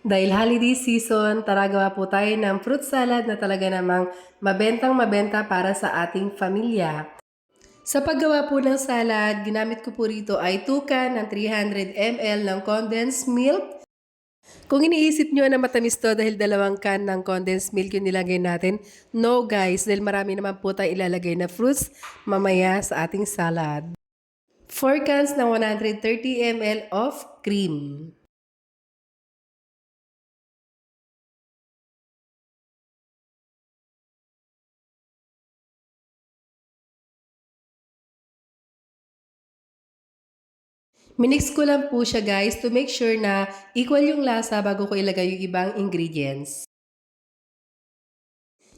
Dahil holiday season, tara gawa po tayo ng fruit salad na talaga namang mabentang mabenta para sa ating pamilya. Sa paggawa po ng salad, ginamit ko po rito ay 2 can ng 300 ml ng condensed milk. Kung iniisip nyo na matamis to dahil 2 can ng condensed milk yung nilagay natin, no guys, dahil marami naman po tayo ilalagay na fruits mamaya sa ating salad. 4 cans ng 130 ml of cream. Minix ko lang po siya guys to make sure na equal yung lasa bago ko ilagay yung ibang ingredients.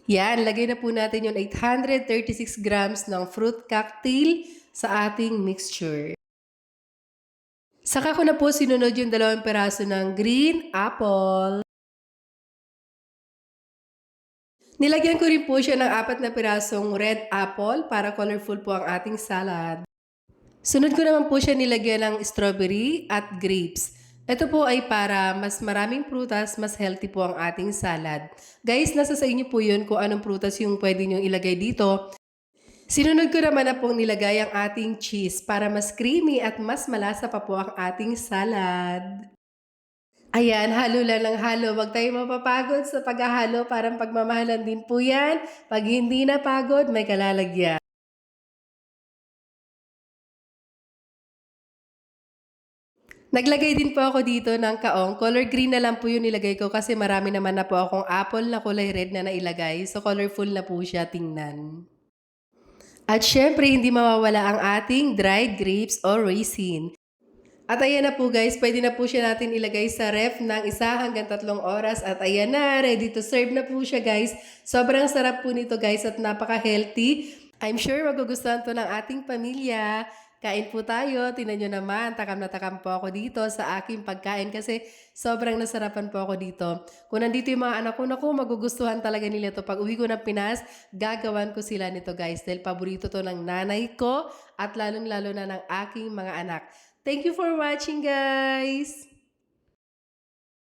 Yan, lagay na po natin yung 836 grams ng fruit cocktail sa ating mixture. Saka ko na po sinunod yung 2 peraso ng green apple. Nilagyan ko rin po siya ng 4 na pirasong red apple para colorful po ang ating salad. Sunod ko naman po siya nilagyan ng strawberry at grapes. Ito po ay para mas maraming prutas, mas healthy po ang ating salad. Guys, nasa sa inyo po yun kung anong prutas yung pwede nyo ilagay dito. Sinunod ko naman na pong nilagay ang ating cheese para mas creamy at mas malasa pa po ang ating salad. Ayan, halo lang ng halo. Huwag tayong mapapagod sa paghahalo. Parang pagmamahalan din po yan. Pag hindi napagod, may kalalagyan. Naglagay din po ako dito ng kaong. Color green na lang po yung nilagay ko kasi marami naman na po akong apple na kulay red na nailagay. So colorful na po siya tingnan. At syempre, hindi mawawala ang ating dried grapes or raisin. At ayan na po guys, pwede na po siya natin ilagay sa ref ng 1 hanggang 3 oras. At ayan na, ready to serve na po siya guys. Sobrang sarap po nito guys at napaka-healthy. I'm sure magugustuhan to ng ating pamilya. Kain po tayo. Tingnan nyo naman, takam na takam po ako dito sa aking pagkain kasi sobrang nasarapan po ako dito. Kung nandito yung mga anak ko, naku, magugustuhan talaga nila to. Pag uwi ko ng Pinas, gagawan ko sila nito guys dahil paborito to ng nanay ko at lalong-lalo na ng aking mga anak. Thank you for watching guys!